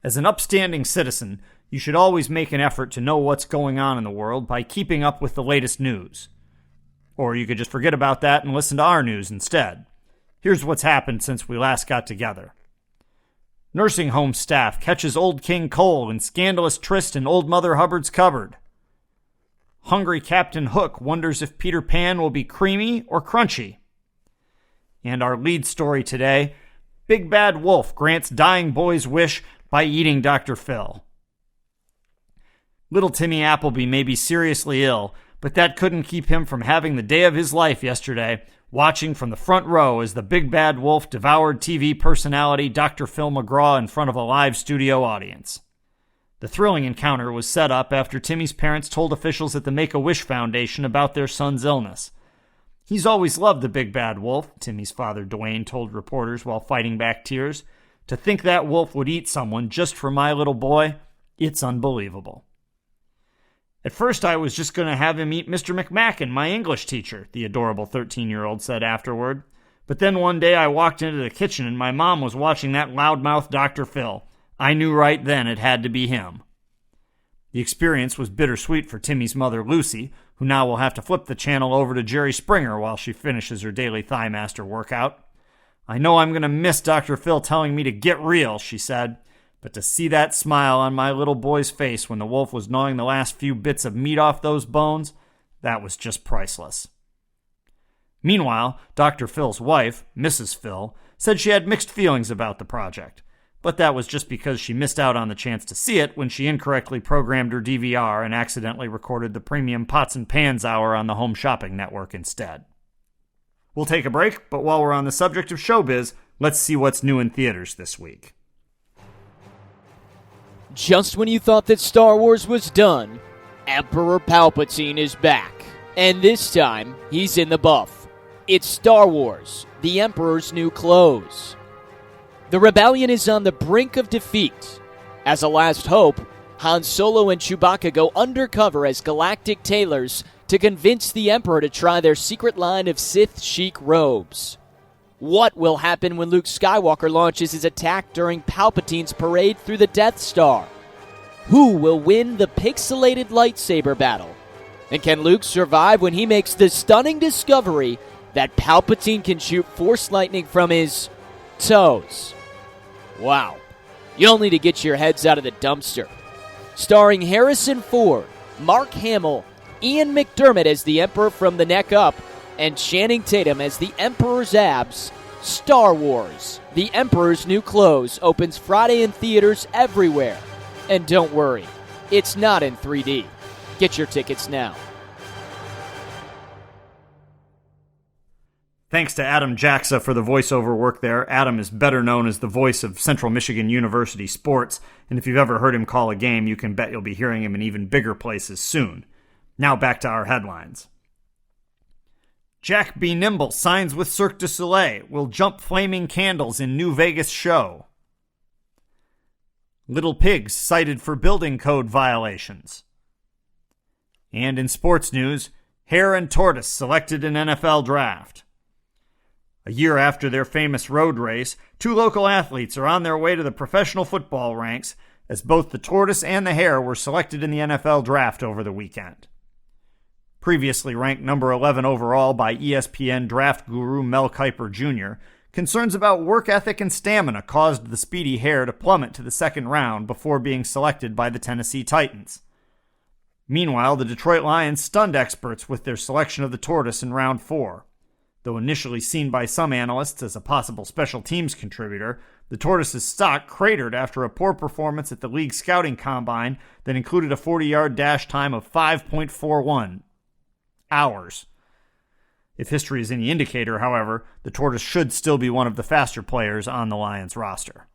As an upstanding citizen, you should always make an effort to know what's going on in the world by keeping up with the latest news. Or you could just forget about that and listen to our news instead. Here's what's happened since we last got together. Nursing home staff catches old King Cole in scandalous tryst in old Mother Hubbard's cupboard. Hungry Captain Hook wonders if Peter Pan will be creamy or crunchy. And our lead story today, Big Bad Wolf grants dying boy's wish by eating Dr. Phil. Little Timmy Appleby may be seriously ill, but that couldn't keep him from having the day of his life yesterday, watching from the front row as the Big Bad Wolf devoured TV personality Dr. Phil McGraw in front of a live studio audience. The thrilling encounter was set up after Timmy's parents told officials at the Make-A-Wish Foundation about their son's illness. He's always loved the Big Bad Wolf, Timmy's father Dwayne told reporters while fighting back tears. To think that wolf would eat someone just for my little boy, it's unbelievable. At first I was just going to have him eat Mr. McMacken, my English teacher, the adorable 13-year-old said afterward. But then one day I walked into the kitchen and my mom was watching that loudmouth Dr. Phil. I knew right then it had to be him. The experience was bittersweet for Timmy's mother, Lucy, who now will have to flip the channel over to Jerry Springer while she finishes her daily Thighmaster workout. I know I'm going to miss Dr. Phil telling me to get real, she said, but to see that smile on my little boy's face when the wolf was gnawing the last few bits of meat off those bones, that was just priceless. Meanwhile, Dr. Phil's wife, Mrs. Phil, said she had mixed feelings about the project, but that was just because she missed out on the chance to see it when she incorrectly programmed her DVR and accidentally recorded the premium Pots and Pans hour on the Home Shopping Network instead. We'll take a break, but while we're on the subject of showbiz, let's see what's new in theaters this week. Just when you thought that Star Wars was done, Emperor Palpatine is back. And this time, he's in the buff. It's Star Wars, the Emperor's New Clothes. The rebellion is on the brink of defeat. As a last hope, Han Solo and Chewbacca go undercover as galactic tailors to convince the Emperor to try their secret line of Sith chic robes. What will happen when Luke Skywalker launches his attack during Palpatine's parade through the Death Star? Who will win the pixelated lightsaber battle? And can Luke survive when he makes the stunning discovery that Palpatine can shoot Force lightning from his toes? Wow. You'll need to get your heads out of the dumpster. Starring Harrison Ford, Mark Hamill, Ian McDermott as the Emperor from the neck up, and Channing Tatum as the Emperor's abs, Star Wars, The Emperor's New Clothes opens Friday in theaters everywhere. And don't worry, it's not in 3D. Get your tickets now. Thanks to Adam Jaxa for the voiceover work there. Adam is better known as the voice of Central Michigan University sports, and if you've ever heard him call a game, you can bet you'll be hearing him in even bigger places soon. Now back to our headlines. Jack B. Nimble signs with Cirque du Soleil, will jump flaming candles in New Vegas show. Little pigs cited for building code violations. And in sports news, Hare and Tortoise selected in NFL draft. A year after their famous road race, two local athletes are on their way to the professional football ranks as both the Tortoise and the Hare were selected in the NFL draft over the weekend. Previously ranked number 11 overall by ESPN draft guru Mel Kiper Jr., concerns about work ethic and stamina caused the speedy Hare to plummet to the second round before being selected by the Tennessee Titans. Meanwhile, the Detroit Lions stunned experts with their selection of the Tortoise in round 4. Though initially seen by some analysts as a possible special teams contributor, the Tortoise's stock cratered after a poor performance at the league scouting combine that included a 40-yard dash time of 5.41 hours. If history is any indicator, however, the Tortoise should still be one of the faster players on the Lions roster.